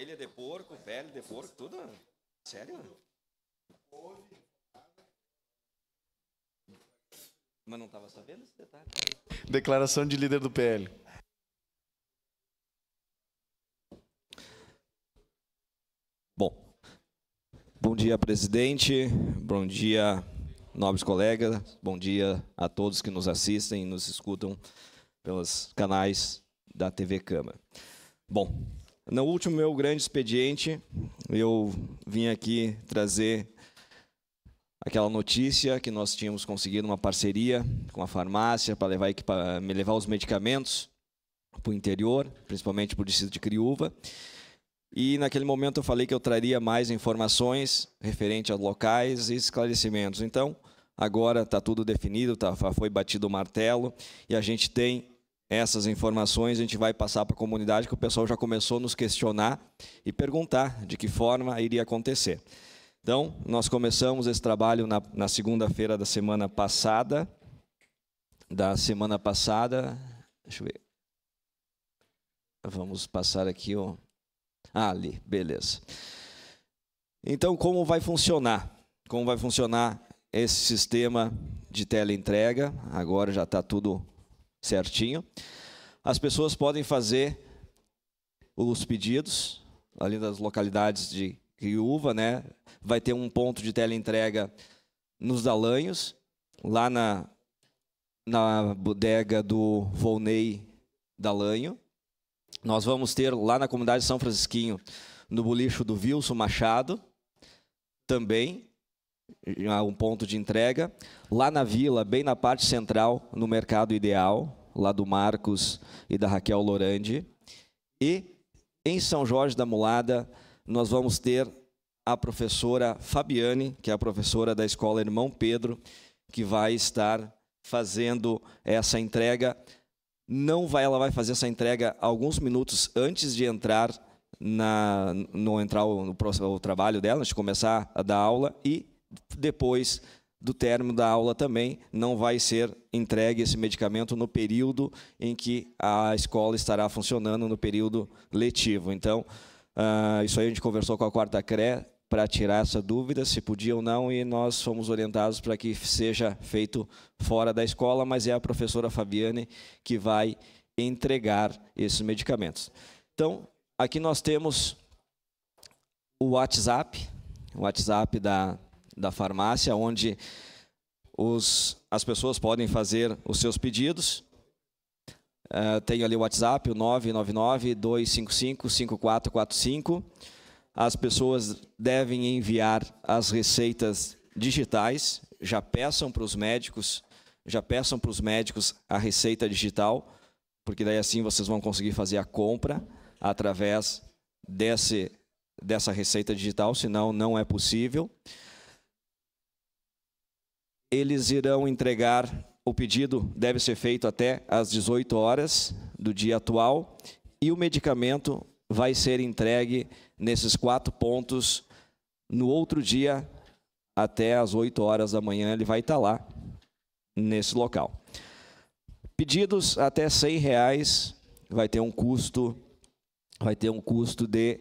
orelha de porco, pele de porco, tudo? Sério? Mas não estava sabendo esse detalhe. Declaração de líder do PL. Bom dia, presidente. Bom dia, nobres colegas. Bom dia a todos que nos assistem e nos escutam pelos canais da TV Câmara. Bom, no último meu grande expediente, eu vim aqui trazer aquela notícia que nós tínhamos conseguido uma parceria com a farmácia para me levar os medicamentos para o interior, principalmente para o distrito de Criúva. E naquele momento eu falei que eu traria mais informações referente aos locais e esclarecimentos. Então, agora está tudo definido, foi batido o martelo e a gente tem essas informações, a gente vai passar para a comunidade, que o pessoal já começou a nos questionar e perguntar de que forma iria acontecer. Então, nós começamos esse trabalho na segunda-feira da semana passada. Deixa eu ver. Vamos passar aqui o... ali, beleza. Então, como vai funcionar? Como vai funcionar esse sistema de teleentrega? Agora já está tudo certinho. As pessoas podem fazer os pedidos ali das localidades de Criúva, né? Vai ter um ponto de teleentrega nos Dalanhos, lá na bodega do Volney Dalanho. Nós vamos ter lá na comunidade de São Francisquinho, no bolicho do Wilson Machado, também um ponto de entrega. Lá na vila, bem na parte central, no Mercado Ideal, lá do Marcos e da Raquel Lorandi. E em São Jorge da Mulada, nós vamos ter a professora Fabiane, que é a professora da Escola Irmão Pedro, que vai estar fazendo essa entrega. Ela vai fazer essa entrega alguns minutos antes de entrar o trabalho dela, antes de começar a dar aula, e depois do término da aula também não vai ser entregue esse medicamento no período em que a escola estará funcionando, no período letivo. Então, isso aí a gente conversou com a quarta CRE para tirar essa dúvida, se podia ou não, e nós fomos orientados para que seja feito fora da escola, mas é a professora Fabiane que vai entregar esses medicamentos. Então, aqui nós temos o WhatsApp da farmácia, onde as pessoas podem fazer os seus pedidos. Tem ali o WhatsApp, o 999-255-5445. As pessoas devem enviar as receitas digitais, já peçam para os médicos a receita digital, porque daí assim vocês vão conseguir fazer a compra através dessa receita digital, senão não é possível. Eles irão entregar, o pedido deve ser feito até às 18 horas do dia atual, e o medicamento vai ser entregue nesses 4 pontos no outro dia, até às 8 horas da manhã, ele vai estar lá, nesse local. Pedidos até R$100 vai ter um custo de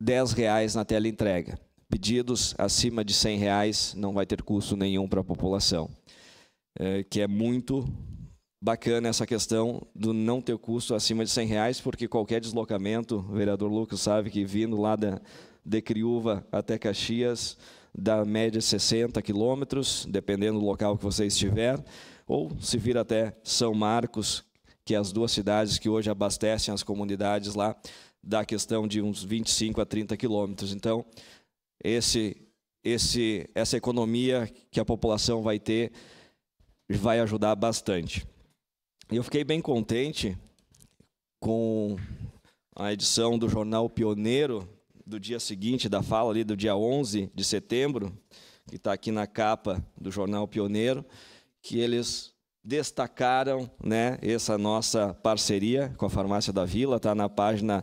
R$10 na teleentrega. Pedidos acima de R$100 não vai ter custo nenhum para a população. Que é muito bacana essa questão do não ter custo acima de R$100, porque qualquer deslocamento, o vereador Lucas sabe que vindo lá de Criúva até Caxias, da média 60 quilômetros, dependendo do local que você estiver, ou se vir até São Marcos, que é as 2 cidades que hoje abastecem as comunidades lá, dá questão de uns 25 a 30 quilômetros. Então, essa economia que a população vai ter vai ajudar bastante. Eu fiquei bem contente com a edição do Jornal Pioneiro, do dia seguinte da fala, ali do dia 11 de setembro, que está aqui na capa do Jornal Pioneiro, que eles destacaram, né, essa nossa parceria com a Farmácia da Vila, está na página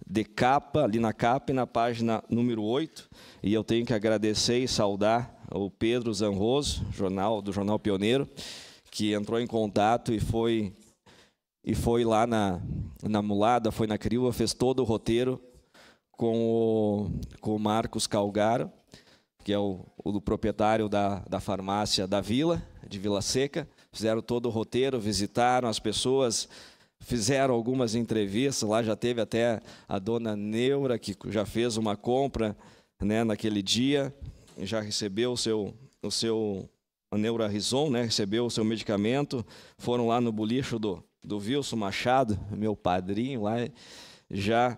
de capa, ali na capa, e na página número 8, e eu tenho que agradecer e saudar o Pedro Zanroso, do Jornal Pioneiro, que entrou em contato e foi lá na Mulada, foi na Criúva, fez todo o roteiro com o Marcos Calgaro, que é o proprietário da farmácia da Vila, de Vila Seca. Fizeram todo o roteiro, visitaram as pessoas, fizeram algumas entrevistas. Lá já teve até a dona Neura, que já fez uma compra, né, naquele dia, já recebeu o seu Neurarison, né, recebeu o seu medicamento. Foram lá no bolicho do Wilson Machado, meu padrinho lá, já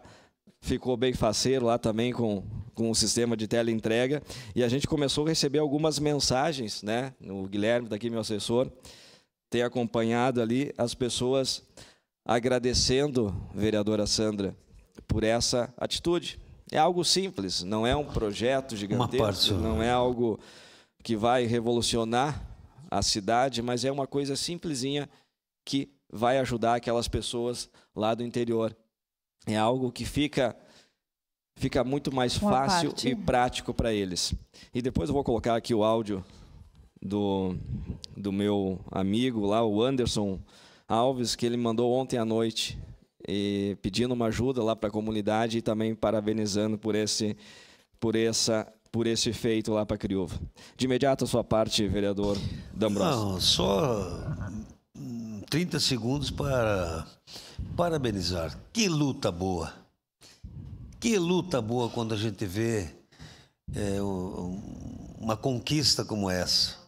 ficou bem faceiro lá também com o sistema de teleentrega. E a gente começou a receber algumas mensagens, né? O Guilherme, daqui meu assessor, tem acompanhado ali as pessoas agradecendo, vereadora Sandra, por essa atitude. É algo simples, não é um projeto gigantesco, não é algo que vai revolucionar a cidade, mas é uma coisa simplesinha que vai ajudar aquelas pessoas lá do interior. É algo que fica muito mais fácil e prático para eles. E depois eu vou colocar aqui o áudio do meu amigo lá, o Anderson Alves, que ele mandou ontem à noite, pedindo uma ajuda lá para a comunidade e também parabenizando por esse feito lá para Criúva. De imediato, a sua parte, vereador D'Ambrosio. Não, só 30 segundos para parabenizar. Que luta boa. Que luta boa quando a gente vê uma conquista como essa.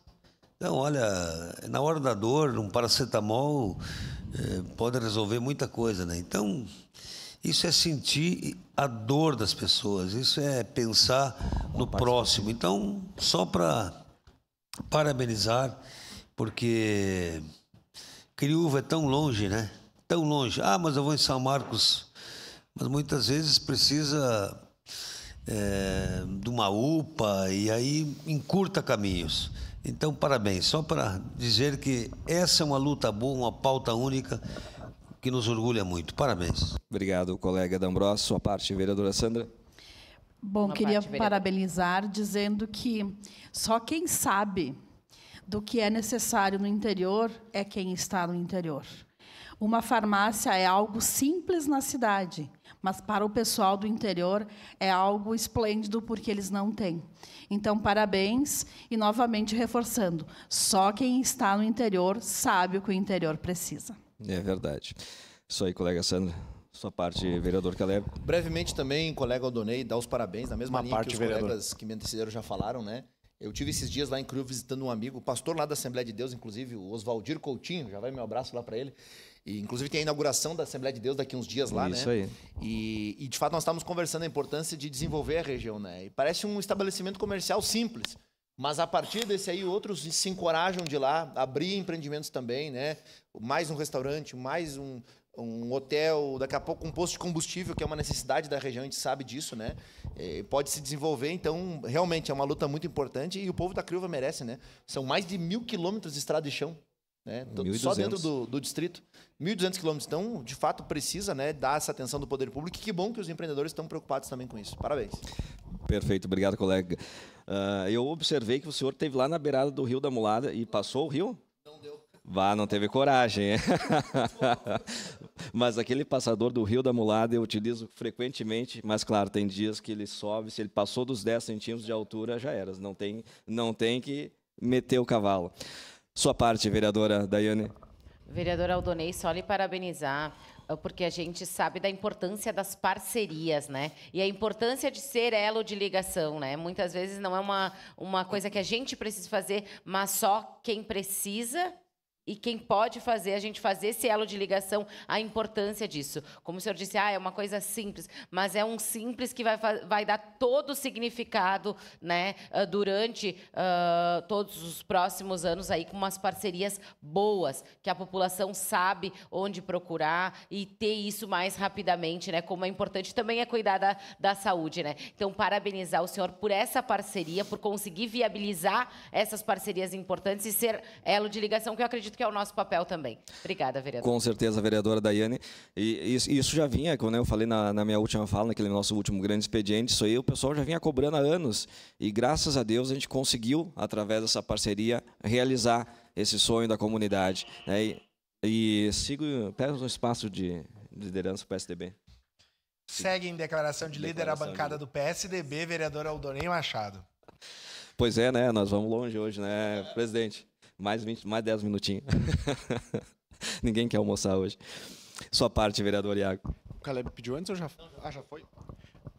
Então, olha, na hora da dor, um paracetamol pode resolver muita coisa, né? Então, isso é sentir a dor das pessoas, isso é pensar no próximo. Então, só para parabenizar, porque Criúva é tão longe, né? Tão longe. Ah, mas eu vou em São Marcos. Mas muitas vezes precisa de uma UPA e aí encurta caminhos. Então, parabéns. Só para dizer que essa é uma luta boa, uma pauta única que nos orgulha muito. Parabéns. Obrigado, colega D'Ambrosio. Sua parte, vereadora Sandra. Bom, queria parabenizar dizendo que só quem sabe do que é necessário no interior é quem está no interior. Uma farmácia é algo simples na cidade, mas para o pessoal do interior é algo esplêndido porque eles não têm. Então, parabéns e, novamente, reforçando, só quem está no interior sabe o que o interior precisa. É verdade. Isso aí, colega Sandra. Sua parte, vereador Caleb. Brevemente também, colega Aldonei, dá os parabéns, na mesma linha que os vereador. colegas que me antecederam já falaram, né? Eu tive esses dias lá em Criúva visitando um amigo, pastor lá da Assembleia de Deus, inclusive, o Oswaldir Coutinho, já vai meu abraço lá para ele. E, inclusive, tem a inauguração da Assembleia de Deus daqui uns dias lá, Isso né? aí. E, de fato, nós estávamos conversando a importância de desenvolver a região, né? E parece um estabelecimento comercial simples, mas a partir desse aí, outros se encorajam de lá, abrir empreendimentos também, né? Mais um restaurante, mais um hotel, daqui a pouco um posto de combustível, que é uma necessidade da região, a gente sabe disso, né? Pode se desenvolver, então, realmente é uma luta muito importante e o povo da Criúva merece, né? São mais de 1.000 quilômetros de estrada de chão, né? Só dentro do distrito, 1.200 quilômetros. Então, de fato, precisa, né, dar essa atenção do poder público e que bom que os empreendedores estão preocupados também com isso. Parabéns. Perfeito, obrigado, colega. Eu observei que o senhor esteve lá na beirada do Rio da Mulada e passou o rio? Não deu. Não teve coragem. Mas aquele passador do Rio da Mulada eu utilizo frequentemente, mas claro, tem dias que ele sobe, se ele passou dos 10 centímetros de altura, já era. Não tem que meter o cavalo. Sua parte, vereadora Daiane. Vereadora Aldonei, só lhe parabenizar, porque a gente sabe da importância das parcerias, né? E a importância de ser elo de ligação, né? Muitas vezes não é uma coisa que a gente precisa fazer, mas só quem precisa e quem pode fazer, a gente fazer esse elo de ligação, a importância disso. Como o senhor disse, é uma coisa simples, mas é um simples que vai dar todo o significado, né, durante todos os próximos anos, aí, com umas parcerias boas, que a população sabe onde procurar e ter isso mais rapidamente, né, como é importante. Também é cuidar da saúde, né? Então, parabenizar o senhor por essa parceria, por conseguir viabilizar essas parcerias importantes e ser elo de ligação, que eu acredito que é o nosso papel também. Obrigada, vereadora. Com certeza, vereadora Daiane. E isso já vinha, como eu falei na minha última fala, naquele nosso último grande expediente, isso aí o pessoal já vinha cobrando há anos. E graças a Deus a gente conseguiu, através dessa parceria, realizar esse sonho da comunidade. Né? E peço um espaço de liderança para o PSDB. Segue em declaração de líder a bancada do PSDB, vereador Aldonei Machado. Pois é, né? Nós vamos longe hoje, né, presidente? Mais 10 minutinhos. Ninguém quer almoçar hoje. Sua parte, vereador Iago. O Caleb pediu antes ou já? Já foi?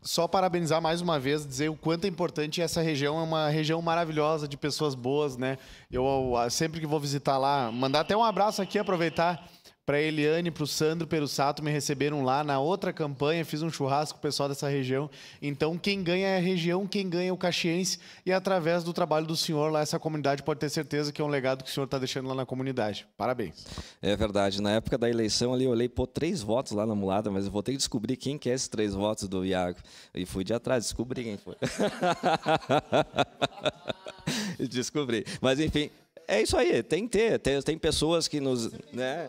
Só parabenizar mais uma vez, dizer o quanto é importante essa região, é uma região maravilhosa de pessoas boas, né? Eu sempre que vou visitar lá, mandar até um abraço aqui, aproveitar para a Eliane, para o Sandro Perussato, me receberam lá na outra campanha, fiz um churrasco com o pessoal dessa região. Então, quem ganha é a região, quem ganha é o caxiense, e através do trabalho do senhor lá, essa comunidade pode ter certeza que é um legado que o senhor está deixando lá na comunidade. Parabéns. É verdade. Na época da eleição ali, eu olhei, 3 votos lá na mulada, mas eu vou ter que descobrir quem que é esses 3 votos do Iago. E fui de atrás, descobri quem foi. Descobri. Mas, enfim, é isso aí. Tem que ter. Tem pessoas que nos... né,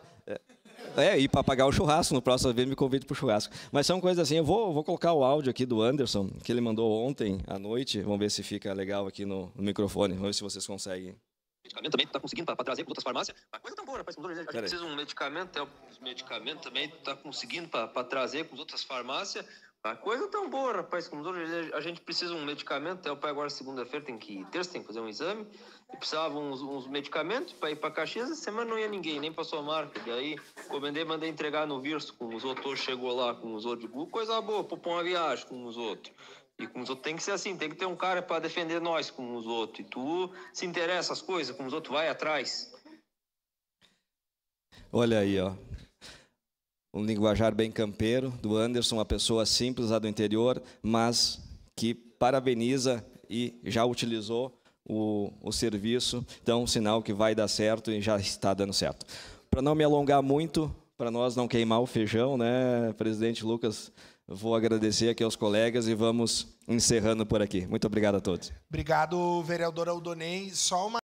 e para pagar o churrasco, no próximo vez me convide para o churrasco. Mas são coisas assim, eu vou colocar o áudio aqui do Anderson, que ele mandou ontem à noite, vamos ver se fica legal aqui no microfone, vamos ver se vocês conseguem. Medicamento também está conseguindo para trazer para outras farmácias. A coisa tão boa, rapaz. A gente precisa de um medicamento, os medicamentos também está conseguindo para trazer com as outras farmácias. A coisa tão boa, rapaz. Como a gente precisa de um medicamento. Até o pai agora, segunda-feira, terça tem que fazer um exame. E precisava uns medicamentos para ir para Caxias. Essa semana não ia ninguém, nem para sua marca. Daí, encomendei, mandei entregar no Virso com os outros. Chegou lá com os outros de Google. Coisa boa, para uma viagem com os outros. E com os outros tem que ser assim, tem que ter um cara para defender nós com os outros. E tu se interessa as coisas, com os outros vai atrás. Olha aí, ó. Um linguajar bem campeiro do Anderson, uma pessoa simples lá do interior, mas que parabeniza e já utilizou o serviço. Então, um sinal que vai dar certo e já está dando certo. Para não me alongar muito, para nós não queimar o feijão, né, presidente Lucas? Vou agradecer aqui aos colegas e vamos encerrando por aqui. Muito obrigado a todos. Obrigado, vereador Aldonei. Só uma